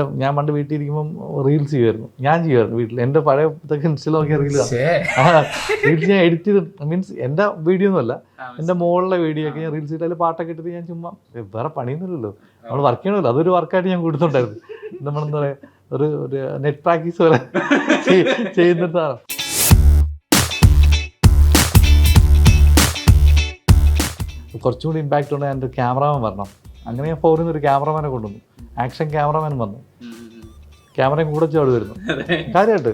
ഞാൻ പണ്ട് വീട്ടിലിരിക്കുമ്പം റീൽസ് ചെയ്യുമായിരുന്നു. ഞാൻ ചെയ്യുമായിരുന്നു വീട്ടിൽ. എൻ്റെ പഴയ ഇതൊക്കെ ഇൻസ്റ്റയിൽ നോക്കിയ റീലാണ്. റീൽസ് ഞാൻ എഡിറ്റ് ചെയ്ത് മീൻസ് എൻ്റെ വീഡിയോ ഒന്നും അല്ല, എൻ്റെ മോളിലെ വീഡിയോ ഒക്കെ ഞാൻ റീൽസ് ചെയ്തിട്ട് അതിൽ പാട്ടൊക്കെ ഇട്ടിട്ട് ഞാൻ ചുമ്മാ വേറെ പണിയൊന്നുമില്ലല്ലോ, നമ്മൾ വർക്ക് ചെയ്യണമല്ലോ, അതൊരു വർക്കായിട്ട് ഞാൻ കൊടുത്തിട്ടുണ്ടായിരുന്നു. നമ്മളെന്താ പറയുക, ഒരു നെറ്റ് പ്രാക്ടീസ് പോലെ ചെയ്യുന്നിടത്താണ്. കുറച്ചും കൂടി ഇമ്പാക്റ്റ് ഉണ്ട് എൻ്റെ ക്യാമറാമാൻ വരണം. അങ്ങനെ ഞാൻ ഫോറിൽ നിന്ന് ഒരു ക്യാമറമാനെ കൊണ്ടുവന്നു. ആക്ഷൻ ക്യാമറമാനും വന്നു, ക്യാമറയും കൂടെ ചാടുമായിരുന്നു. കാര്യമായിട്ട്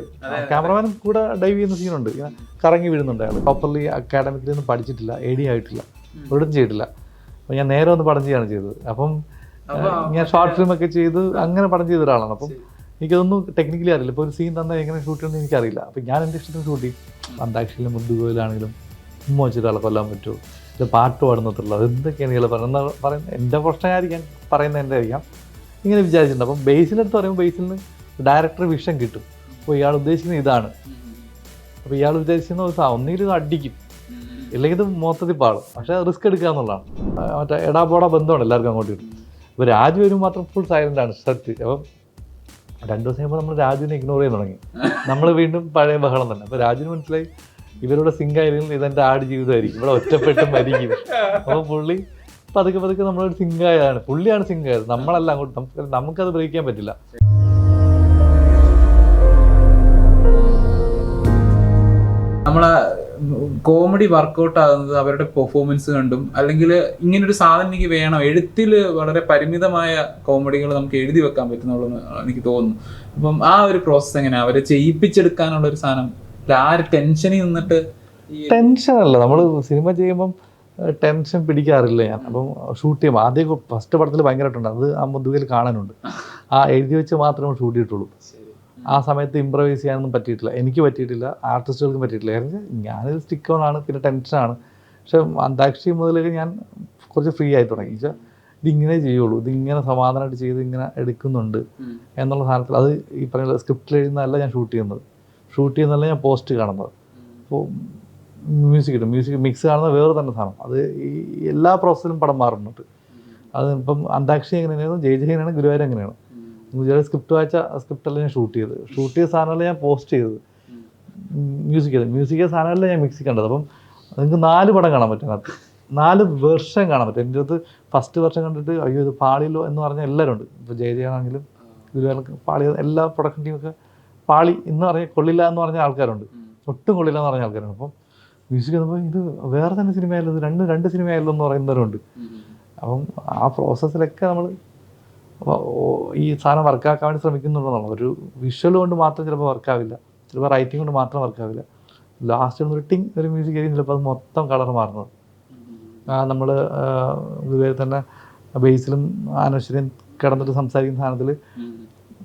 ക്യാമറമാനും കൂടെ ഡൈവ് ചെയ്യുന്ന സീനുണ്ട്. ഇങ്ങനെ കറങ്ങി വീഴുന്നുണ്ട് അയാൾ. പ്രോപ്പർലി അക്കാഡമിക്കിലൊന്നും പഠിച്ചിട്ടില്ല, AD ആയിട്ടില്ല, ഒരിടത്തും ചെയ്തിട്ടില്ല. അപ്പോൾ ഞാൻ നേരെ ഒന്ന് പടം ചെയ്യുകയാണ് ചെയ്തത്. അപ്പം ഞാൻ ഷോർട്ട് ഫിലിമൊക്കെ ചെയ്ത് അങ്ങനെ പടം ചെയ്ത ഒരാളാണ്. അപ്പം എനിക്കതൊന്നും ടെക്നിക്കലി അറിയില്ല. ഇപ്പോൾ ഒരു സീൻ തന്നാൽ എങ്ങനെ ഷൂട്ട് ചെയ്യണമെന്ന് എനിക്കറിയില്ല. അപ്പം ഞാൻ എൻ്റെ ഇഷ്ടത്തിന് ഷൂട്ട് ചെയ്യും. അന്താക്ഷരിയിലും മുദ്ദുകോയിലാണെങ്കിലും ഉമ്മ വെച്ചിട്ട് ആളെ കൊല്ലാൻ പറ്റുമോ, ഇത് പാട്ട് പാടുന്നത്രയുള്ളൂ, അതെന്തൊക്കെയാണ് ഇയാൾ പറയുന്നത്. എൻ്റെ പ്രശ്നമായിരിക്കാം, പറയുന്നത് എൻ്റെ ആയിരിക്കാം, ഇങ്ങനെ വിചാരിച്ചിട്ടുണ്ട്. അപ്പം ബേസിലെടുത്ത് പറയുമ്പോൾ ബേസിൽ നിന്ന് ഡയറക്ടർ വിഷൻ കിട്ടും. അപ്പോൾ ഇയാൾ ഉദ്ദേശിക്കുന്നത് ഇതാണ്. അപ്പോൾ ഇയാൾ ഉദ്ദേശിക്കുന്ന ഒരു ഒന്നെങ്കിലും ഇത് അടിക്കും, ഇല്ലെങ്കിൽ ഇത് മൊത്തത്തിൽ പാടും. പക്ഷേ റിസ്ക് എടുക്കുക എന്നുള്ളതാണ്. മറ്റേ എടാപോടാ ബന്ധമാണ് എല്ലാവർക്കും അങ്ങോട്ട് കിട്ടും. ഇപ്പോൾ രാജു വരും മാത്രം ഫുൾ സൈലൻ്റാണ് സെറ്റ്. അപ്പം 2 ദിവസം കഴിയുമ്പോൾ നമ്മൾ രാജുവിനെ ഇഗ്നോർ ചെയ്യാൻ തുടങ്ങി. നമ്മൾ വീണ്ടും പഴയ ബഹളം തന്നെ. അപ്പോൾ രാജുവിന് മനസ്സിലായി ഇവരുടെ സിംഗായിരുന്നു ഇതെൻ്റെ ആട് ജീവിതമായിരിക്കും, ഇവിടെ ഒറ്റപ്പെട്ട് മരിക്കും. അപ്പോൾ പുള്ളി പതുക്കെ പതുക്കെ നമ്മളൊരു സിംഗായതാണ്. പുള്ളിയാണ് സിംഗായത്, നമ്മളല്ല. അങ്ങോട്ട് നമുക്കത് ബ്രേക്ക് ചെയ്യാൻ പറ്റില്ല. നമ്മളെ കോമഡി വർക്കൗട്ട് ആകുന്നത് അവരുടെ പെർഫോമൻസ് കണ്ടും, അല്ലെങ്കിൽ ഇങ്ങനൊരു സാധനം എനിക്ക് വേണം, എഴുത്തിൽ വളരെ പരിമിതമായ കോമഡികൾ നമുക്ക് എഴുതി വെക്കാൻ പറ്റുന്നുള്ളൂ എനിക്ക് തോന്നുന്നു. അപ്പം ആ ഒരു പ്രോസസ്സ് എങ്ങനെയാണ് അവരെ ചെയ്യിപ്പിച്ചെടുക്കാനുള്ള ഒരു സാധനം? ആ ഒരു ടെൻഷനിൽ നിന്നിട്ട് ടെൻഷനല്ല, നമ്മൾ സിനിമ ചെയ്യുമ്പം ടെൻഷൻ പിടിക്കാറില്ല ഞാൻ. അപ്പം ഷൂട്ട് ചെയ്യുമ്പോൾ ആദ്യം ഫസ്റ്റ് പടത്തിൽ ഭയങ്കരമായിട്ടുണ്ട്, അത് ആ മുതുകിൽ കാണാനുണ്ട്. ആ എഴുതി വെച്ച് മാത്രമേ ഷൂട്ട് ചെയ്തിട്ടുള്ളൂ. ആ സമയത്ത് ഇമ്പ്രവൈസ് ചെയ്യാനൊന്നും പറ്റിയിട്ടില്ല, എനിക്ക് പറ്റിയിട്ടില്ല, ആർട്ടിസ്റ്റുകൾക്കും പറ്റിയിട്ടില്ല. കാരണം ഞാനൊരു സ്റ്റിക്ക് ഓൺ ആണ്, പിന്നെ ടെൻഷനാണ്. പക്ഷെ അന്താക്ഷരി മുതലൊക്കെ ഞാൻ കുറച്ച് ഫ്രീ ആയി തുടങ്ങി. വെച്ചാൽ ഇതിങ്ങനെ ചെയ്യുള്ളൂ, ഇതിങ്ങനെ സമാധാനമായിട്ട് ചെയ്ത് ഇങ്ങനെ എടുക്കുന്നുണ്ട് എന്നുള്ള സാധനത്തിൽ. അത് ഈ പറയുന്ന സ്ക്രിപ്റ്റിൽ എഴുതുന്നതല്ല ഞാൻ ഷൂട്ട് ചെയ്യുന്നതല്ല ഞാൻ പോസ്റ്റ് കാണുന്നത്. അപ്പോൾ മ്യൂസിക് കിട്ടും, മ്യൂസിക് മിക്സ് കാണുന്ന വേറെ തന്നെ സാധനം. അത് ഈ എല്ലാ പ്രോസസ്സിലും പടം മാറുന്നുണ്ട്. അത് ഇപ്പം അന്താക്ഷരി എങ്ങനെയാണ്, ജയ് എങ്ങനെയാണ്, ഗുരുവായൂർ എങ്ങനെയാണ്. ഗുരുവായൂർ സ്ക്രിപ്റ്റ് വായിച്ച സ്ക്രിപ്റ്റല്ല ഞാൻ ഷൂട്ട് ചെയ്ത സാധനമല്ല ഞാൻ പോസ്റ്റ് ചെയ്തത്. മ്യൂസിക് സാധനമല്ല ഞാൻ മിക്സി കണ്ടത്. അപ്പം നിങ്ങൾക്ക് 4 പടം കാണാൻ പറ്റും, അതിനകത്ത് 4 വെർഷൻ കാണാൻ പറ്റും. എൻ്റെ അടുത്ത് ഫസ്റ്റ് വെർഷൻ കണ്ടിട്ട് അയ്യോ ഇത് പാളിയല്ലോ എന്ന് പറഞ്ഞാൽ എല്ലാവരും ഉണ്ട്. ഇപ്പോൾ ജയജയാണെങ്കിലും ഗുരുവായൂർക്ക് പാളി, എല്ലാ പ്രൊഡക്ഷൻ ടീമൊക്കെ പാളി എന്ന് പറഞ്ഞാൽ കൊള്ളില്ല എന്ന് പറഞ്ഞ ആൾക്കാരുണ്ട്, ഒട്ടും കൊള്ളില്ല എന്ന് പറഞ്ഞ ആൾക്കാരുണ്ട്. അപ്പം മ്യൂസിക് വന്നപ്പോൾ ഇത് വേറെ തന്നെ സിനിമയായല്ലോ, ഇത് രണ്ട് സിനിമയായല്ലോ എന്ന് പറയുന്നവരുണ്ട്. അപ്പം ആ പ്രോസസ്സിലൊക്കെ നമ്മൾ ഈ സാധനം വർക്കാക്കാൻ വേണ്ടി ശ്രമിക്കുന്നുണ്ടെന്നുള്ള ഒരു വിഷ്വൽ കൊണ്ട് മാത്രം ചിലപ്പോൾ വർക്കാവില്ല, ചിലപ്പോൾ റൈറ്റിംഗ് കൊണ്ട് മാത്രം വർക്കാവില്ല. ലാസ്റ്റ് ഒരു മ്യൂസിക് ആയിരിക്കും ചിലപ്പോൾ അത് മൊത്തം കളർ മാറുന്നത്. നമ്മൾ ഇതുവരെ തന്നെ ബേസിലും അനശ്വരൻ കിടന്നിട്ട് സംസാരിക്കുന്ന സാധനത്തിൽ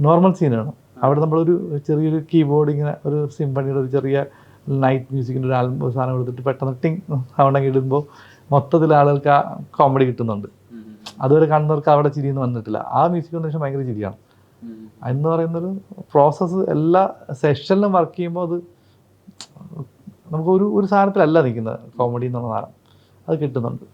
നോർമൽ സീനാണ്. അവിടെ നമ്മളൊരു ചെറിയൊരു കീബോർഡ് ഇങ്ങനെ ഒരു സിംഫണിയുടെ ഒരു ചെറിയ നൈറ്റ് മ്യൂസിക്കിൻ്റെ ഒരു സാധനം എടുത്തിട്ട് പെട്ടെന്ന് ടിങ് സൗണ്ടൊക്കെ ഇടുമ്പോൾ മൊത്തത്തിൽ ആളുകൾക്ക് ആ കോമഡി കിട്ടുന്നുണ്ട്. അതുവരെ കാണുന്നവർക്ക് അവിടെ ചിരിയൊന്നും വന്നിട്ടില്ല. ആ മ്യൂസിക് വന്ന ശേഷം ഭയങ്കര ചിരിയാണ്. എന്ന് പറയുന്നൊരു പ്രോസസ്സ് എല്ലാ സെഷനിലും വർക്ക് ചെയ്യുമ്പോൾ അത് നമുക്ക് ഒരു സാധനത്തിലല്ല നിൽക്കുന്നത്. കോമഡി എന്നുള്ള സാധനം അത് കിട്ടുന്നുണ്ട്.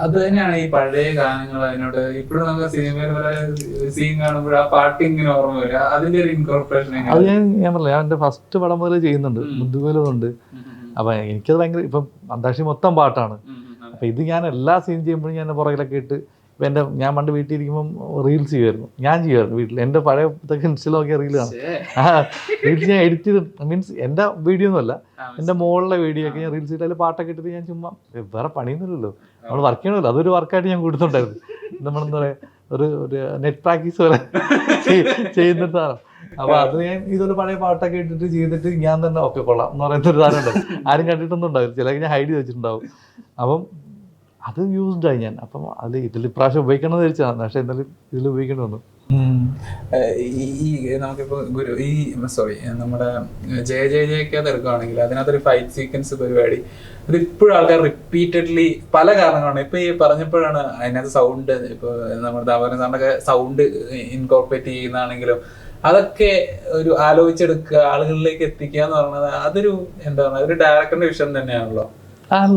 അത് തന്നെയാണ് ഈ പഴയ ഗാനങ്ങൾ. അതിനോട് ഇപ്പോഴും നമുക്ക് സിനിമയിൽ സീൻ കാണുമ്പോൾ ആ പാട്ട് ഇങ്ങനെ ഓർമ്മ വരിക, അതിന്റെ ഒരു ഇൻകോർപ്പറേഷൻ. അത് ഞാൻ പറഞ്ഞില്ല, ഞാൻ എൻ്റെ ഫസ്റ്റ് പടം മുതൽ ചെയ്യുന്നുണ്ട്, മുദ്ദുകോലുണ്ട്. അപ്പം എനിക്കത് ഭയങ്കര, ഇപ്പം അന്താക്ഷരി മൊത്തം പാട്ടാണ്. അപ്പം ഇത് ഞാൻ എല്ലാ സീൻ ചെയ്യുമ്പോഴും ഞാൻ പുറകിലൊക്കെ ഇട്ട് ഞാൻ പണ്ട് വീട്ടിലിരിക്കുമ്പം റീൽസ് ചെയ്യുമായിരുന്നു. ഞാൻ ചെയ്യുമായിരുന്നു വീട്ടിൽ. എൻ്റെ പഴയ ഇതൊക്കെ ഇൻസ്റ്റയിൽ നോക്കിയ റീലാണ്. റീൽസ് ഞാൻ എഡിറ്റ് ചെയ്ത് മീൻസ് എൻ്റെ വീഡിയോ ഒന്നും അല്ല, എൻ്റെ മോളിലെ വീഡിയോ ഒക്കെ ഞാൻ റീൽസ് ചെയ്തിട്ട് അതിൽ പാട്ടൊക്കെ ഇട്ടിട്ട് ഞാൻ ചുമ്മാ വേറെ പണിയൊന്നുമില്ലല്ലോ, നമ്മൾ വർക്ക് ചെയ്യണമല്ലോ, അതൊരു വർക്കായിട്ട് ഞാൻ കൊടുത്തിട്ടുണ്ടായിരുന്നു. നമ്മളെന്താ പറയുക, ഒരു നെറ്റ് പ്രാക്ടീസ് പോലെ ചെയ്യുന്നിടത്താണ്. അപ്പോൾ അത് ഞാൻ ഇതൊരു പഴയ പാട്ടൊക്കെ ഇട്ടിട്ട് ചെയ്തിട്ട് ഞാൻ തന്നെ ഓക്കെ കൊള്ളാം എന്ന് പറയുന്നൊരു സാധനം ഉണ്ട്. ആരും കണ്ടിട്ടൊന്നും ഉണ്ടാവില്ല, ചിലക്ക് ഞാൻ ഹൈഡ് ചെയ്ത് വെച്ചിട്ടുണ്ടാവും. അപ്പം അത് യൂസ്ഡായി ഞാൻ. അപ്പം അത് ഇതിൽ ഇപ്രാവശ്യം ഉപയോഗിക്കണമെന്ന് ധരിച്ചാണ്, പക്ഷേ എന്നാലും ഇതിൽ ഉപയോഗിക്കേണ്ടി വന്നു. ഈ നമുക്കിപ്പോൾ നമ്മുടെ ജയൊക്കെ അത് എടുക്കുകയാണെങ്കിൽ അതിനകത്തൊരു ഫൈറ്റ് സീക്വൻസ് പരിപാടി അത് ഇപ്പോഴും ആൾക്കാർ റിപ്പീറ്റഡ്ലി പല കാരണങ്ങളാണ്. ഇപ്പൊ ഈ പറഞ്ഞപ്പോഴാണ് അതിനകത്ത് സൗണ്ട്, ഇപ്പോൾ നമ്മുടെ ദാമോദരൻ സാറിനൊക്കെ സൗണ്ട് ഇൻകോർപ്പറേറ്റ് ചെയ്യുന്നതാണെങ്കിലും അതൊക്കെ ഒരു ആലോചിച്ചെടുക്കുക, ആളുകളിലേക്ക് എത്തിക്കുക എന്ന് പറയുന്നത് അതൊരു എന്താ പറയുക, ഒരു ഡയറക്ടറിന്റെ വിഷയം തന്നെയാണല്ലോ.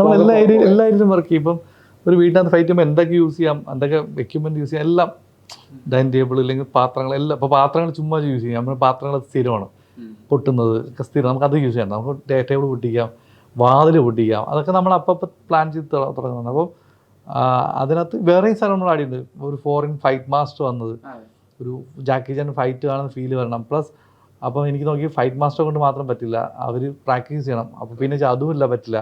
നമ്മൾ എല്ലാ ഏരിയയിലും വർക്ക് ചെയ്യും. ഇപ്പം ഒരു വീട്ടിനകത്ത് ഫൈറ്റ് ചെയ്യുമ്പോൾ എന്തൊക്കെ യൂസ് ചെയ്യാം, എന്തൊക്കെ എക്യുപ്മെന്റ് യൂസ് ചെയ്യാം, എല്ലാം ഡൈനിങ് ടേബിൾ ഇല്ലെങ്കിൽ പാത്രങ്ങളെല്ലാം. ഇപ്പോൾ പാത്രങ്ങൾ ചുമ്മാ യൂസ് ചെയ്യും, നമ്മൾ പാത്രങ്ങൾ സ്ഥിരമാണ് പൊട്ടുന്നത് ഒക്കെ സ്ഥിരം, നമുക്കത് യൂസ് ചെയ്യണം. നമുക്ക് ടേബിൾ പൊട്ടിക്കാം, വാതിൽ പൊട്ടിക്കാം, അതൊക്കെ നമ്മൾ അപ്പം പ്ലാൻ ചെയ്ത് തുടങ്ങുന്നുണ്ട്. അപ്പോൾ അതിനകത്ത് വേറെയും സ്ഥലം നമ്മൾ ആടിയുണ്ട്. ഒരു ഫോറിൻ ഫൈറ്റ് മാസ്റ്റർ വന്നത്, ഒരു ജാക്കി ചാൻ ഫൈറ്റ് കാണുന്ന ഫീല് വരണം. പ്ലസ് അപ്പോൾ എനിക്ക് നോക്കി ഫൈറ്റ് മാസ്റ്റർ കൊണ്ട് മാത്രം പറ്റില്ല, അവർ പ്രാക്ടീസ് ചെയ്യണം. അപ്പോൾ പിന്നെ അതുമില്ല പറ്റില്ല,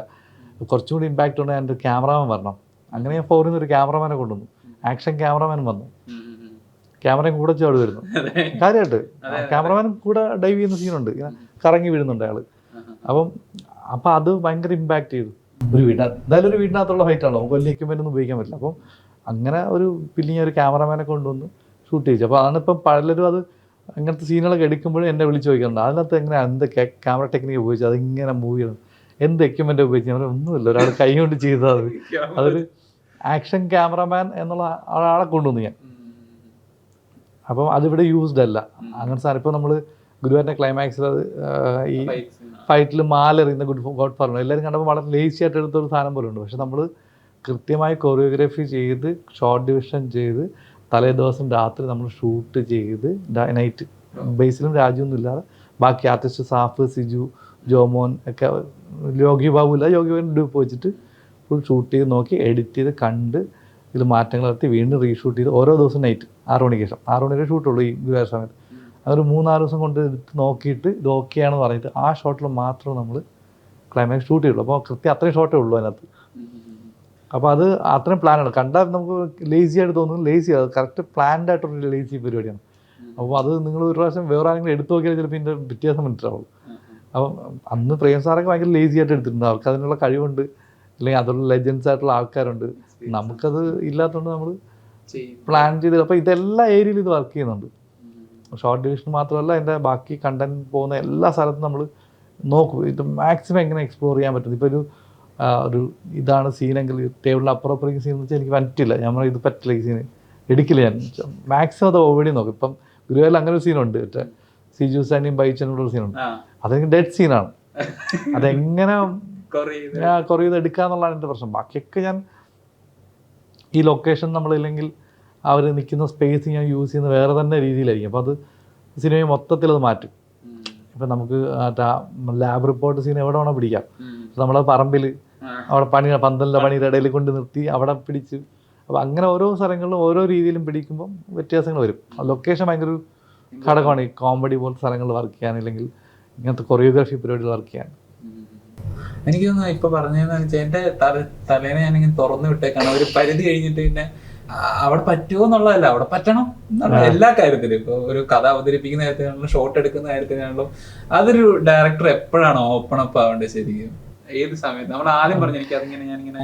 കുറച്ചും കൂടി ഇമ്പാക്റ്റ് ഉണ്ട്, എൻ്റെ ക്യാമറാമാൻ വരണം. അങ്ങനെ ഞാൻ ഫോറിൽ നിന്ന് ഒരു ക്യാമറാമാനെ കൊണ്ടുവന്നു, ആക്ഷൻ ക്യാമറാമാനും വന്നു, ക്യാമറയും കൂടെ ചാട് വരുന്നു. കാര്യമായിട്ട് ക്യാമറമാനും കൂടെ ഡൈവ് ചെയ്യുന്ന സീനുണ്ട്, ഇങ്ങനെ കറങ്ങി വീഴുന്നുണ്ട് അയാൾ. അപ്പം അത് ഭയങ്കര ഇമ്പാക്റ്റ് ചെയ്തു. ഒരു എന്തായാലും ഒരു വീടിനകത്തുള്ള ഫൈറ്റാണല്ലോ, നമുക്ക് വലിയ എക്യുപ്മെൻ്റ് ഒന്നും ഉപയോഗിക്കാൻ പറ്റില്ല. അപ്പം അങ്ങനെ ഒരു പിന്നെ ഒരു ക്യാമറമാനെ കൊണ്ടുവന്ന് ഷൂട്ട് ചെയ്യിച്ചു. അപ്പോൾ അതാണ് ഇപ്പം പലരും അത് അങ്ങനത്തെ സീനുകളൊക്കെ എടുക്കുമ്പോഴും എന്നെ വിളിച്ച് ചോദിക്കുന്നുണ്ട്, അതിനകത്ത് എങ്ങനെ എന്ത് ക്യാമറ ടെക്നിക്ക് ഉപയോഗിച്ചു, അതിങ്ങനെ മൂവ് ചെയ്യണം, എന്ത് എക്യുപ്മെൻ്റ് ഉപയോഗിച്ചു. ഞാൻ ഒന്നുമില്ല, ഒരാൾ കൈ കൊണ്ട് ചെയ്താൽ മതി. അതൊരു ആക്ഷൻ ക്യാമറമാൻ എന്നുള്ള ആളെ കൊണ്ടുവന്നു ഞാൻ. അപ്പം അതിവിടെ യൂസ്ഡ് അല്ല അങ്ങനത്തെ സാധനം. ഇപ്പോൾ നമ്മൾ ഗുരുവായൂരിൻ്റെ ക്ലൈമാക്സിൽ അത് ഈ ഫൈറ്റിൽ മാലെറിയുന്ന ഗോഡ് ഫാദർ എല്ലാവരും കണ്ടപ്പോൾ വളരെ ലേസി ആയിട്ട് എടുത്തൊരു സാധനം പോലെ ഉണ്ട്. പക്ഷെ നമ്മൾ കൃത്യമായി കൊറിയോഗ്രാഫി ചെയ്ത് ഷോർട്ട് ഡിവിഷൻ ചെയ്ത് തലേ ദിവസം രാത്രി നമ്മൾ ഷൂട്ട് ചെയ്ത് നൈറ്റ് ബേസിലും രാജ്യമൊന്നും ഇല്ലാതെ ബാക്കി ആർട്ടിസ്റ്റ് സാഫ്, സിജു, ജോമോൻ ഒക്കെ, യോഗി ബാബു ഇല്ല, യോഗി ബാബുവിൻ്റെ ഡ്യൂപ്പ് വെച്ചിട്ട് ഫുൾ ഷൂട്ട് ചെയ്ത് നോക്കി എഡിറ്റ് ചെയ്ത് കണ്ട് ഇതിൽ മാറ്റങ്ങൾ നടത്തി വീണ്ടും റീഷൂട്ട് ചെയ്ത് ഓരോ ദിവസം നൈറ്റ് 6 മണിക്ക് ശേഷം 6 മണിക്ക് ഷൂട്ടുള്ളൂ ഈ ഗുരുവായൂർ സമയത്ത്. അതൊരു 3-4 ദിവസം കൊണ്ട് എടുത്ത് നോക്കിയിട്ട് ഇത് ഓക്കെയാണെന്ന് പറഞ്ഞിട്ട് ആ ഷോട്ടിൽ മാത്രം നമ്മൾ ക്ലൈമാക്സ് ഷൂട്ട് ചെയ്യുള്ളൂ. അപ്പോൾ കൃത്യം അത്രയും ഷോട്ടേ ഉള്ളൂ അതിനകത്ത്. അപ്പോൾ അത് അത്രയും പ്ലാനാണ്. കണ്ടാൽ നമുക്ക് ലേസി ആയിട്ട് തോന്നുന്നു, ലേസി അത് കറക്റ്റ് പ്ലാൻഡ് ആയിട്ടൊരു ലേസി പരിപാടിയാണ്. അപ്പോൾ അത് നിങ്ങൾ ഒരു പ്രാവശ്യം വേറെ ആരെങ്കിലും എടുത്തു നോക്കിയാൽ ചിലപ്പോൾ ഇതിൻ്റെ വ്യത്യാസം മനസ്സിലാവുള്ളൂ. അപ്പം അന്ന് പ്രേം സാറൊക്കെ ഭയങ്കര ലേസി ആയിട്ട് എടുത്തിട്ടുണ്ട്, അവർക്ക് അതിനുള്ള കഴിവുണ്ട്, അല്ലെങ്കിൽ അതുള്ള ലെജൻസ് ആയിട്ടുള്ള ആൾക്കാരുണ്ട്. നമുക്കത് ഇല്ലാത്തതുകൊണ്ട് നമ്മൾ പ്ലാൻ ചെയ്ത്. അപ്പോൾ ഇതെല്ലാ ഏരിയയിലും ഇത് വർക്ക് ചെയ്യുന്നുണ്ട്. ഷോർട്ട് ഡിവിഷൻ മാത്രമല്ല, അതിൻ്റെ ബാക്കി കണ്ടന്റ് പോകുന്ന എല്ലാ സ്ഥലത്തും നമ്മൾ നോക്കും ഇത് മാക്സിമം എങ്ങനെ എക്സ്പ്ലോർ ചെയ്യാൻ പറ്റും. ഇപ്പോൾ ഒരു ഇതാണ് സീനെങ്കിൽ ടേബിളിൽ അപ്പുറം സീൻ എന്ന് വെച്ചാൽ എനിക്ക് പറ്റില്ല, ഞാൻ ഇത് പറ്റില്ല, ഈ സീന് എടുക്കില്ല. ഞാൻ മാക്സിമം അത് ഓൾറെഡി നോക്കും. ഇപ്പം ഗുരുവായൂരിൽ അങ്ങനെ ഒരു സീനുണ്ട്, മറ്റേ സിജു സാനിയും ബൈച്ചനുള്ള ഒരു സീനുണ്ട്, അതെനിക്ക് ഡെഡ് സീനാണ്. അതെങ്ങനെ കുറേ ഇത് എടുക്കാന്നുള്ളതാണ് എൻ്റെ പ്രശ്നം. ബാക്കിയൊക്കെ ഞാൻ ഈ ലൊക്കേഷൻ നമ്മളില്ലെങ്കിൽ അവർ നിൽക്കുന്ന സ്പേസ് ഞാൻ യൂസ് ചെയ്യുന്ന വേറെ തന്നെ രീതിയിലായിരിക്കും. അപ്പോൾ അത് സിനിമയെ മൊത്തത്തിൽ അത് മാറ്റും. ഇപ്പം നമുക്ക് ലാബ് റിപ്പോർട്ട് സീൻ എവിടെ വേണോ പിടിക്കാം. നമ്മളെ പറമ്പിൽ അവിടെ പന്തലിൻ്റെ പണിയുടെ ഇടയിൽ കൊണ്ട് നിർത്തി അവിടെ പിടിച്ച്, അപ്പോൾ അങ്ങനെ ഓരോ സ്ഥലങ്ങളിലും ഓരോ രീതിയിലും പിടിക്കുമ്പം വ്യത്യാസങ്ങൾ വരും. ലൊക്കേഷൻ ഭയങ്കര ഒരു ഘടകമാണ് ഈ കോമഡി പോലത്തെ സ്ഥലങ്ങളിൽ വർക്ക് ചെയ്യാൻ, അല്ലെങ്കിൽ ഇങ്ങനത്തെ കൊറിയോഗ്രാഫി പരിപാടികൾ വർക്ക് ചെയ്യാൻ. എനിക്ക് തോന്നുന്നു ഇപ്പൊ പറഞ്ഞതെന്ന് വെച്ചാൽ എന്റെ തലേനെ ഞാനിങ്ങനെ തുറന്നു വിട്ടേക്കാണ്. ഒരു പരിധി കഴിഞ്ഞിട്ട് പിന്നെ അവിടെ പറ്റുമോ എന്നുള്ളതല്ല, അവിടെ പറ്റണം എന്നുള്ള എല്ലാ കാര്യത്തിലും. ഇപ്പൊ ഒരു കഥ അവതരിപ്പിക്കുന്ന കാര്യത്തിനാണല്ലോ, ഷോട്ട് എടുക്കുന്ന കാര്യത്തിനാണല്ലോ, അതൊരു ഡയറക്ടർ എപ്പോഴാണ് ഓപ്പൺ അപ്പ് ആവേണ്ടത് ശരിക്കും? ഏത് സമയത്ത്? നമ്മൾ ആദ്യം പറഞ്ഞു എനിക്ക് അതിങ്ങനെ ഞാനിങ്ങനെ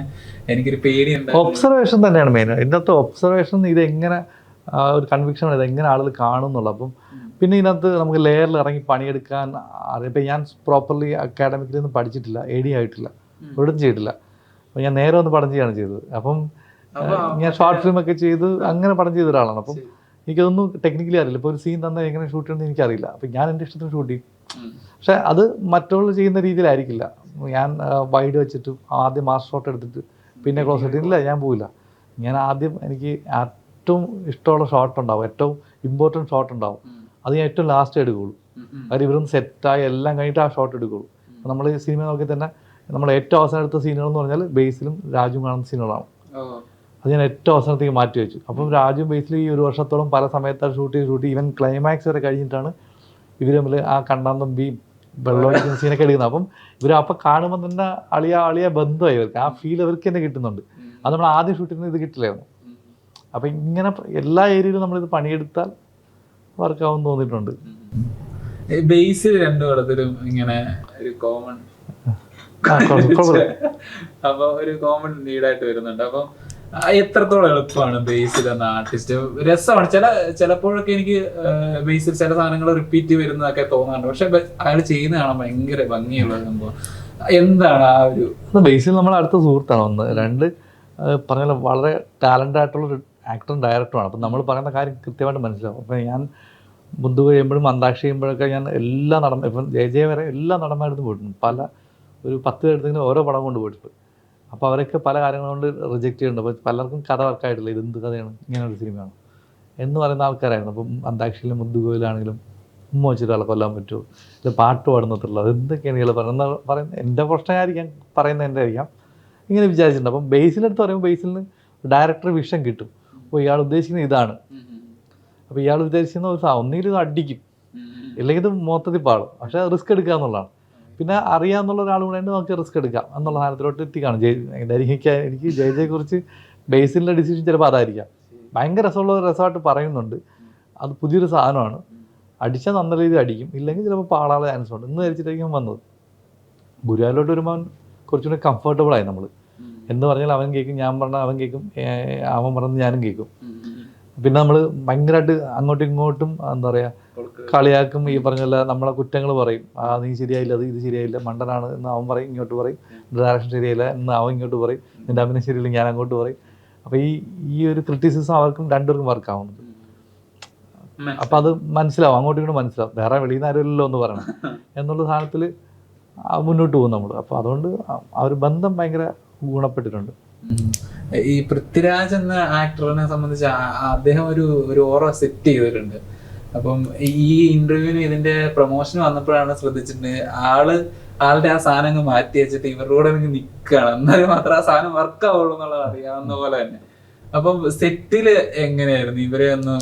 എനിക്കൊരു പേടിയുണ്ട്. ഒബ്സർവേഷൻ തന്നെയാണ് മെയിൻ. ഇതിനകത്ത് ഒബ്സർവേഷൻ, ഇതെങ്ങനെ ഒരു കൺവിക്ഷൻ, ഇതെങ്ങനെ ആളുകൾ കാണുന്നുള്ളൂ. അപ്പം പിന്നെ ഇതിനകത്ത് നമുക്ക് ലെയറിൽ ഇറങ്ങി പണിയെടുക്കാൻ ഇപ്പം ഞാൻ പ്രോപ്പർലി അക്കാഡമിക്കിലൊന്നും പഠിച്ചിട്ടില്ല, AD ആയിട്ടില്ല, ഒരിടത്തും ചെയ്തിട്ടില്ല. അപ്പം ഞാൻ നേരെ ഒന്ന് പടം ചെയ്യുകയാണ് ചെയ്തത്. അപ്പം ഞാൻ ഷോർട്ട് ഫിലിമൊക്കെ ചെയ്ത് അങ്ങനെ പടം ചെയ്ത ഒരാളാണ്. അപ്പം എനിക്കതൊന്നും ടെക്നിക്കലി അറിയില്ല. ഇപ്പോൾ ഒരു സീൻ തന്നെ എങ്ങനെ ഷൂട്ട് ചെയ്യണമെന്ന് എനിക്കറിയില്ല. അപ്പം ഞാൻ എൻ്റെ ഇഷ്ടത്തിന് ഷൂട്ട് ചെയ്യും. പക്ഷേ അത് മറ്റുള്ള ചെയ്യുന്ന രീതിയിലായിരിക്കില്ല. ഞാൻ വൈഡ് വെച്ചിട്ട് ആദ്യം മാസ്റ്റർ ഷോട്ട് എടുത്തിട്ട് പിന്നെ ക്ലോസ് ഇട്ടില്ല, ഞാൻ പോവില്ല. ഞാൻ ആദ്യം എനിക്ക് ഏറ്റവും ഇഷ്ടമുള്ള ഷോട്ട് ഉണ്ടാവും, ഏറ്റവും ഇമ്പോർട്ടൻറ്റ് ഷോട്ട് ഉണ്ടാവും, അത് ഞാൻ ഏറ്റവും ലാസ്റ്റ് എടുക്കുകയുള്ളൂ. കാര്യം ഇവരൊന്ന് സെറ്റായി എല്ലാം കഴിഞ്ഞിട്ട് ആ ഷോട്ട് എടുക്കുകയുള്ളൂ. നമ്മൾ ഈ സിനിമ നോക്കി തന്നെ നമ്മൾ ഏറ്റവും അവസാനം എടുത്ത സീനുകൾ എന്ന് പറഞ്ഞാൽ ബേസിലും രാജുവും കാണുന്ന സീനുകളാണ്. അത് ഞാൻ ഏറ്റവും അവസാനത്തേക്ക് മാറ്റി വെച്ചു. അപ്പം രാജുവും ബേസിലും ഈ 1 വർഷത്തോളം പല സമയത്താണ് ഷൂട്ട് ചെയ്ത് ഈവൻ ക്ലൈമാക്സ് വരെ കഴിഞ്ഞിട്ടാണ് ഇവർ തമ്മിൽ ആ കണ്ണാന്തമ്പിയും വെള്ളമൊഴിക്കുന്ന സീനൊക്കെ എടുക്കുന്നത്. അപ്പം ഇവർ അപ്പം കാണുമ്പോൾ തന്നെ അളിയ ബന്ധമായി ഇവർക്ക്, ആ ഫീൽ ഇവർക്ക് തന്നെ കിട്ടുന്നുണ്ട്. അത് നമ്മൾ ആദ്യം ഷൂട്ട് ചെയ്യുന്നത് ഇത് കിട്ടില്ലായിരുന്നു. അപ്പം ഇങ്ങനെ എല്ലാ ഏരിയയിലും നമ്മളിത് പണിയെടുത്താൽ വർക്കാവും തോന്നിയിട്ടുണ്ട്. ബേസിൽ രണ്ടു പടത്തിലും ഇങ്ങനെ ഒരു കോമൺ അപ്പൊ ഒരു കോമൺ ലീഡായിട്ട് വരുന്നുണ്ട്. അപ്പം എത്രത്തോളം എളുപ്പമാണ് ബേസിൽ എന്ന ആർട്ടിസ്റ്റ്? രസമാണ് ചിലപ്പോഴൊക്കെ എനിക്ക് ബേസിൽ ചില സാധനങ്ങൾ റിപ്പീറ്റ് വരുന്നതൊക്കെ തോന്നാറുണ്ട്. പക്ഷെ അയാൾ ചെയ്യുന്ന കാണാൻ ഭയങ്കര ഭംഗിയുള്ള സംഭവം. എന്താണ് ആ ഒരു ബേസിൽ? നമ്മൾ അടുത്ത സുഹൃത്താണ്. 1 2 പറഞ്ഞാൽ വളരെ ടാലൻ്റ് ആയിട്ടുള്ളൊരു ആക്ടറും ഡയറക്ടറുമാണ്. അപ്പം നമ്മൾ പറയുന്ന കാര്യം കൃത്യമായിട്ട് മനസ്സിലാവും. അപ്പം ഞാൻ മുൻപ് കഴിയുമ്പോഴും അന്താക്ഷരി ചെയ്യുമ്പോഴൊക്കെ ഞാൻ എല്ലാ ഇപ്പം ജയ വരെ എല്ലാ നടന്മാരും പോയിട്ടുണ്ട്. ഒരു 10 പേരെടുത്തെങ്കിലും ഓരോ പടം കൊണ്ട് പോയിട്ടുണ്ട്. അപ്പോൾ അവരൊക്കെ പല കാര്യങ്ങൾ കൊണ്ട് റിജക്റ്റ് ചെയ്യുന്നുണ്ട്. അപ്പോൾ പലർക്കും കഥ വർക്കായിട്ടില്ല, ഇതെന്ത് കഥയാണ്, ഇങ്ങനെ ഒരു സിനിമയാണ് എന്ന് പറയുന്ന ആൾക്കാരായിരുന്നു. അപ്പം അന്താക്ഷരിയിലും മുദ്ദുകോയിലാണെങ്കിലും ഉമ്മ വെച്ചിട്ട് ആളെ കൊല്ലാൻ പറ്റുമോ, ഇത് പാട്ട് പാടുന്നത്രല്ലോ, എന്തൊക്കെയാണ് ഇയാൾ പറയുന്നത്. എൻ്റെ പ്രശ്നമായിരിക്കാം, പറയുന്നത് എൻ്റെ ആയിരിക്കാം, ഇങ്ങനെ വിചാരിച്ചിട്ടുണ്ട്. അപ്പം ബേസിലെടുത്ത് പറയുമ്പോൾ ബേസിൽ നിന്ന് ഡയറക്ടർ വിഷൻ കിട്ടും. അപ്പോൾ ഇയാൾ ഉദ്ദേശിക്കുന്നത് ഇതാണ്. അപ്പോൾ ഇയാൾ ഉദ്ദേശിക്കുന്ന ഒരു ഒന്നിലും ഇത് അടിക്കും, ഇല്ലെങ്കിൽ ഇത് മൊത്തത്തിൽ പാടും. പക്ഷേ റിസ്ക് എടുക്കുക എന്നുള്ളതാണ്. പിന്നെ അറിയാമെന്നുള്ള ഒരാൾ കൂടെ നമുക്ക് റിസ്ക് എടുക്കാം എന്നുള്ള സാധനത്തിലോട്ട് എത്തിക്കാണ്. എനിക്ക് ജയജയെക്കുറിച്ച് ബേസിലെ ഡിസിഷൻ ചിലപ്പോൾ അതായിരിക്കാം. ഭയങ്കര രസമായിട്ട് പറയുന്നുണ്ട്. അത് പുതിയൊരു സാധനമാണ്, അടിച്ചാൽ നല്ല രീതിയിൽ അടിക്കും, ഇല്ലെങ്കിൽ ചിലപ്പോൾ പാടാനുള്ള ചാൻസ് ഉണ്ട് എന്ന് ധരിച്ചിട്ടായിരിക്കും വന്നത്. ഗുരുവായൂരിലോട്ട് വരുമ്പോൾ കുറച്ചുകൂടി കംഫർട്ടബിളായി നമ്മൾ. എന്ന് പറഞ്ഞാൽ അവൻ കേൾക്കും, ഞാൻ പറഞ്ഞാൽ അവൻ കേൾക്കും, അവൻ പറഞ്ഞ് ഞാനും കേൾക്കും. പിന്നെ നമ്മൾ ഭയങ്കരമായിട്ട് അങ്ങോട്ടും ഇങ്ങോട്ടും എന്താ പറയുക കളിയാക്കും. ഈ പറഞ്ഞല്ല നമ്മളെ കുറ്റങ്ങൾ പറയും. നീ ശരിയായില്ല, ഇത് ശരിയായില്ല, മണ്ടനാണ് എന്ന് അവൻ പറയും, ഇങ്ങോട്ട് പറയും. ഡയറക്ഷൻ ശരിയായില്ല എന്ന് അവൻ ഇങ്ങോട്ട് പറയും, നിൻ്റെ അഭിനയം ശരിയില്ല ഞാൻ അങ്ങോട്ട് പറയും. അപ്പോൾ ഈ ഒരു ക്രിറ്റിസിസം അവർക്കും രണ്ടുപേർക്കും വർക്കാവുന്നുണ്ട്. അപ്പം അത് മനസ്സിലാവും, അങ്ങോട്ടും ഇങ്ങോട്ടും മനസ്സിലാവും. വേറെ വെളിയിൽ നിന്ന് ആരുമല്ലോ എന്ന് പറയണം എന്നുള്ള സാധനത്തിൽ മുന്നോട്ട് പോകും നമ്മൾ. അപ്പോൾ അതുകൊണ്ട് ആ ഒരു ബന്ധം ഭയങ്കര ഗുണപ്പെട്ടിട്ടുണ്ട്. ഈ പൃഥ്വിരാജ് എന്ന ആക്ടറിനെ സംബന്ധിച്ച് അദ്ദേഹം ഒരു ഓറ സെറ്റ് ചെയ്തിട്ടുണ്ട്. അപ്പം ഈ ഇന്റർവ്യൂവിന് ഇതിന്റെ പ്രൊമോഷൻ വന്നപ്പോഴാണ് ശ്രദ്ധിച്ചിട്ടുണ്ട്, ആളുടെ ആ സാധനം മാറ്റി വെച്ചിട്ട് ഇവരുടെ കൂടെ നിൽക്കുകയാണ്, എന്നാലും മാത്രം ആ സാധനം വർക്ക് ആവുള്ളൂ എന്നുള്ളത് അറിയാവുന്ന പോലെ തന്നെ. അപ്പം സെറ്റില് എങ്ങനെയായിരുന്നു ഇവരെ ഒന്ന്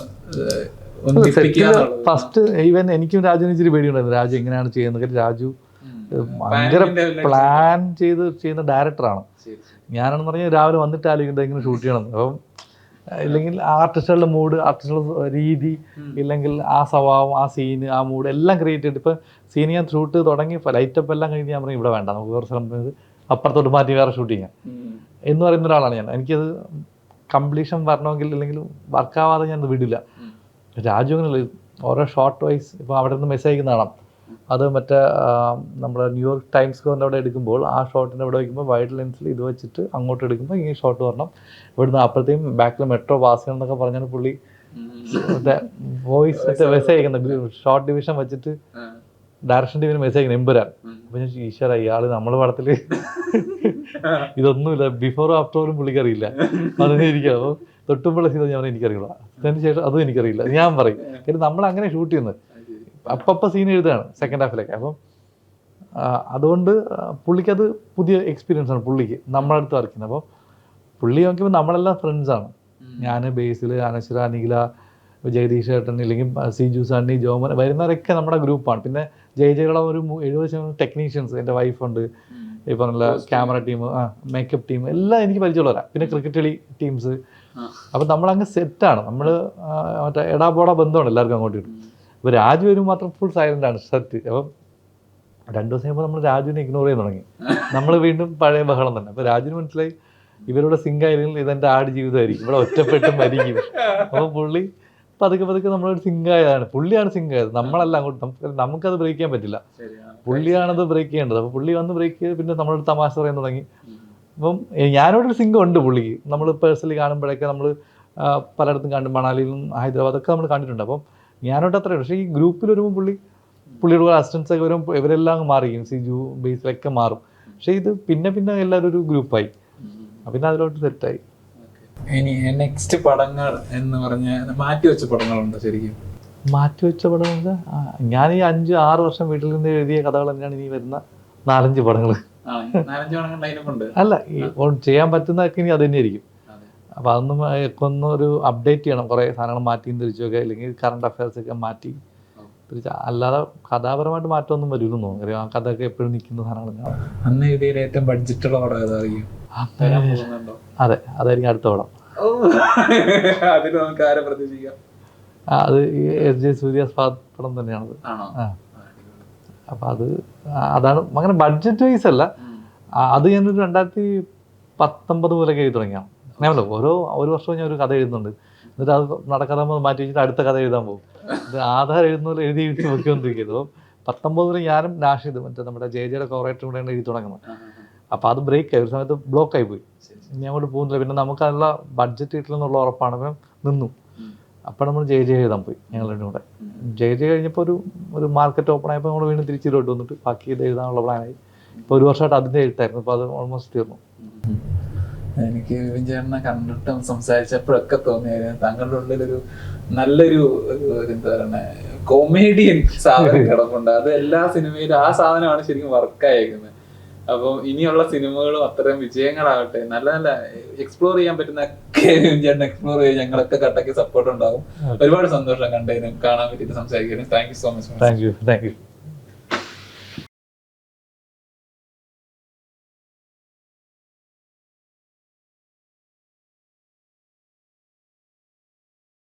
ഫസ്റ്റ് ഈവൻ എനിക്കും രാജുവിന് ഇച്ചിരി പേടിയുണ്ടായിരുന്നു, രാജു എങ്ങനെയാണ് ചെയ്യുന്നത്. രാജു ഭയങ്കര പ്ലാൻ ചെയ്യുന്ന ഡയറക്ടറാണ്. ഞാനാണെന്ന് പറഞ്ഞാൽ രാവിലെ വന്നിട്ട് ആലോചിക്കുന്നത് എങ്ങനെ ഷൂട്ട് ചെയ്യണം. അപ്പം ഇല്ലെങ്കിൽ ആർട്ടിസ്റ്റുകളുടെ മൂഡ്, ആർട്ടിസ്റ്റുകളുടെ രീതി, ഇല്ലെങ്കിൽ ആ സ്വഭാവം, ആ സീന്, ആ മൂഡ് എല്ലാം ക്രിയേറ്റ് ചെയ്തിട്ട് ഇപ്പം സീൻ ഞാൻ ഷൂട്ട് തുടങ്ങി ലൈറ്റപ്പ് എല്ലാം കഴിഞ്ഞ് ഞാൻ പറയും ഇവിടെ വേണ്ട, നമുക്ക് വേറെ സ്ഥലം അപ്പുറത്തോട്ട് മാറ്റി വേറെ ഷൂട്ട് ചെയ്യാം എന്ന് പറയുന്ന ഒരാളാണ് ഞാൻ. എനിക്കത് കംപ്ലീഷൻ വരണമെങ്കിൽ അല്ലെങ്കിൽ വർക്കാവാതെ ഞാൻ വിടില്ല. രാജു അങ്ങനെ ഓരോ ഷോർട്ട് വൈസ് ഇപ്പോൾ അവിടെ നിന്ന് മെസ്സേജ് അയക്കുന്ന കാണാം. അത് മറ്റേ നമ്മുടെ ന്യൂയോർക്ക് ടൈംസ് സ്ക്വയറിൻ്റെ അവിടെ എടുക്കുമ്പോൾ ആ ഷോട്ടിൻ്റെ അവിടെ വയ്ക്കുമ്പോൾ വൈഡ് ലെൻസിൽ ഇത് വെച്ചിട്ട് അങ്ങോട്ട് എടുക്കുമ്പോൾ ഈ ഷോട്ട് വരണം. ഇവിടുന്ന് അപ്പോഴത്തേക്കും ബാക്കിൽ മെട്രോ പാസ് ചെയ്യണം എന്നൊക്കെ പറഞ്ഞാൽ പുള്ളി മറ്റേ വോയിസ് മറ്റേ മെസ്സേജ് അയക്കുന്നത് ഷോർട്ട് ഡിവിഷൻ വെച്ചിട്ട് ഡയറക്ഷൻ ടീമിന് മെസ്സേജ് അയക്കുന്നത് എമ്പുരാൻ. അപ്പോൾ ഞാൻ ഈശ്വര ഇയാൾ നമ്മുടെ പടത്തിൽ ഇതൊന്നുമില്ല, ബിഫോറും ആഫ്റ്ററും പുള്ളിക്കറിയില്ല, അതിനിരിക്കുക. അപ്പോൾ തൊട്ടുമ്പോൾ സീത ഞാൻ എനിക്കറിയില്ല, അതിന് ശേഷം അതും എനിക്കറിയില്ല ഞാൻ പറയും. കാരണം നമ്മളങ്ങനെ ഷൂട്ട് ചെയ്യുന്നത് അപ്പം സീൻ എഴുതുകയാണ് സെക്കൻഡ് ഹാഫിലൊക്കെ. അപ്പം അതുകൊണ്ട് പുള്ളിക്കത് പുതിയ എക്സ്പീരിയൻസ് ആണ് പുള്ളിക്ക് നമ്മുടെ അടുത്ത് വർക്ക് ചെയ്യുന്നത്. അപ്പോൾ പുള്ളി നോക്കിയപ്പോൾ നമ്മളെല്ലാം ഫ്രണ്ട്സാണ്. ഞാൻ ബേസിൽ, അനശ്വര, നിഖില, ജഗദീഷ് ഏട്ടൻ, ഇല്ലെങ്കിൽ സിജു, സണ്ണി, ജോമൻ വരുന്നവരൊക്കെ നമ്മുടെ ഗ്രൂപ്പാണ്. പിന്നെ ജയജയുടെ ഒരു 70% ടെക്നീഷ്യൻസ്, എൻ്റെ വൈഫുണ്ട്, ഈ പറഞ്ഞ ക്യാമറ ടീം, മേക്കപ്പ് ടീം എല്ലാം എനിക്ക് പരിചയമുള്ളവരാണ്. പിന്നെ ക്രിക്കറ്റ് കളി ടീംസ്. അപ്പം നമ്മളങ്ങ് സെറ്റാണ്. നമ്മൾ മറ്റേ എടാപോടാ ബന്ധമാണ് എല്ലാവർക്കും അങ്ങോട്ട് കിട്ടും. അപ്പോൾ രാജു വരും മാത്രം ഫുൾ സൈലൻ്റാണ് സെറ്റ്. അപ്പം 2 ദിവസം കഴിയുമ്പോൾ നമ്മൾ രാജുവിനെ ഇഗ്നോർ ചെയ്യാൻ തുടങ്ങി. നമ്മൾ വീണ്ടും പഴയ ബഹളം തന്നെ. അപ്പോൾ രാജുവിന് മനസ്സിലായി ഇവരുടെ സിങ്കായിരുന്നെങ്കിൽ ഇതെൻ്റെ ആട് ജീവിതമായിരിക്കും, ഇവിടെ ഒറ്റപ്പെട്ട് മരിക്കും. അപ്പോൾ പുള്ളി പതുക്കെ നമ്മളൊരു സിങ്കായതാണ്. പുള്ളിയാണ് സിങ്കായത്, നമ്മളല്ല. അങ്ങോട്ട് നമുക്കത് ബ്രേക്ക് ചെയ്യാൻ പറ്റില്ല, പുള്ളിയാണത് ബ്രേക്ക് ചെയ്യേണ്ടത്. അപ്പോൾ പുള്ളി വന്ന് ബ്രേക്ക് ചെയ്ത് പിന്നെ നമ്മളൊരു തമാശ പറയാൻ തുടങ്ങി. അപ്പം ഞാനോടൊരു സിങ്കം ഉണ്ട് പുള്ളിക്ക്. നമ്മൾ പേഴ്സണലി കാണുമ്പോഴൊക്കെ നമ്മൾ പലയിടത്തും കണ്ടു, മണാലിയിലും ഹൈദരാബാദൊക്കെ നമ്മൾ കണ്ടിട്ടുണ്ട്. അപ്പം ഞാനോട്ട് അത്രയുണ്ട്. പക്ഷേ ഈ ഗ്രൂപ്പിൽ വരുമ്പോൾ പുള്ളിയുടെ കൂടെ അസിസ്റ്റൻസ് ഒക്കെ വരും, ഇവരെല്ലാം മാറിയും, സിജു ബേസിലൊക്കെ മാറും. പക്ഷേ ഇത് പിന്നെ എല്ലാവരും ഒരു ഗ്രൂപ്പായി, പിന്നെ അതിലോട്ട് സെറ്റായി. ഇനി നെക്സ്റ്റ് പടങ്ങൾ എന്ന് പറഞ്ഞ മാറ്റിവെച്ച പടങ്ങളുണ്ടോ? ശരിക്കും മാറ്റിവെച്ച പടങ്ങൾ ഞാൻ ഈ 5-6 വർഷം വീട്ടിൽ നിന്ന് എഴുതിയ കഥകൾ തന്നെയാണ് ഇനി വരുന്ന 4-5 പടങ്ങൾ. അല്ല, ചെയ്യാൻ പറ്റുന്നതൊക്കെ ഇനി അത് തന്നെയായിരിക്കും. അപ്പോൾ അതൊന്നും ഒരു അപ്ഡേറ്റ് ചെയ്യണം, കുറേ സാധനങ്ങൾ മാറ്റിയും തിരിച്ചൊക്കെ, അല്ലെങ്കിൽ കറണ്ട് അഫയേഴ്സൊക്കെ മാറ്റി തിരിച്ച്. അല്ലാതെ കഥാപരമായിട്ട് മാറ്റമൊന്നും വരില്ലെന്ന് തോന്നുന്നു. കാര്യം ആ കഥയൊക്കെ എപ്പോഴും നിൽക്കുന്ന സാധനങ്ങൾ. അന്ന് എഴുതിയ ഏറ്റവും ബഡ്ജറ്റുള്ള പടം ഏതായിരിക്കും? അതെ, അതായിരിക്കും അടുത്ത പടം. അത് എസ് ജെ സൂര്യാസ് പടം തന്നെയാണത്. അപ്പം അതാണ് അങ്ങനെ ബഡ്ജറ്റ് വൈസ് അല്ല. അത് ഞാനൊരു 2019 മുതലൊക്കെ എഴുതി തുടങ്ങിയാണ്. അങ്ങനെയല്ലോ, ഒരു വർഷവും ഞാൻ ഒരു കഥ എഴുതുന്നുണ്ട്. എന്നിട്ട് അത് നടക്കാതെ മാറ്റി വെച്ചിട്ട് അടുത്ത കഥ എഴുതാൻ പോകും. ഇത് ആധാരം എഴുതുന്ന പോലെ എഴുതി വെക്കൊണ്ടിരിക്കുന്നത്. അപ്പോൾ 19 ഞാനും നാഷിദ് മറ്റേ നമ്മുടെ ജയജയുടെ കോറേറ്ററും കൂടെയാണ് എഴുതി തുടങ്ങുന്നത്. അപ്പോൾ അത് ബ്രേക്ക് ആയി, ഒരു സമയത്ത് ബ്ലോക്കായി പോയി. ഞാൻ അങ്ങോട്ട് പോകുന്നില്ല. പിന്നെ നമുക്ക് അതിനുള്ള ബഡ്ജറ്റ് കിട്ടില്ലെന്നുള്ള ഉറപ്പാണ്. അപ്പം നിന്നു. അപ്പോൾ നമ്മൾ ജയ എഴുതാൻ പോയി ഞങ്ങൾ രണ്ടും കൂടെ. ജയ കഴിഞ്ഞപ്പോൾ ഒരു മാർക്കറ്റ് ഓപ്പൺ ആയപ്പോൾ നമ്മൾ വീണ്ടും തിരിച്ചിലോട്ട് വന്നിട്ട് ബാക്കി ഇത് എഴുതാനുള്ള പ്ലാനായി. ഇപ്പോൾ 1 വർഷമായിട്ട് അതിൻ്റെ എഴുത്തായിരുന്നു. അപ്പോൾ അത് ഓൾമോസ്റ്റ് തീർന്നു. എനിക്ക് വിപിൻ ചേട്ടനെ കണ്ടിട്ടും സംസാരിച്ചപ്പോഴൊക്കെ തോന്നിയായിരുന്നു താങ്കളുടെ ഉള്ളിലൊരു നല്ലൊരു എന്താ പറയുക കൊമേഡിയൻ സാധനം കിടപ്പുണ്ട്. അത് എല്ലാ സിനിമയിലും ആ സാധനമാണ് ശരിക്കും വർക്കായേക്കുന്നത്. അപ്പം ഇനിയുള്ള സിനിമകളും അത്രയും വിജയങ്ങളാവട്ടെ, നല്ല നല്ല എക്സ്പ്ലോർ ചെയ്യാൻ പറ്റുന്ന ചേട്ടൻ എക്സ്പ്ലോർ ചെയ്യാൻ ഞങ്ങളൊക്കെ കട്ടയ്ക്ക് സപ്പോർട്ട് ഉണ്ടാവും. ഒരുപാട് സന്തോഷം കണ്ടതിനും കാണാൻ പറ്റിയിട്ട് സംസാരിക്കാനും. Thank you so much. Thank you.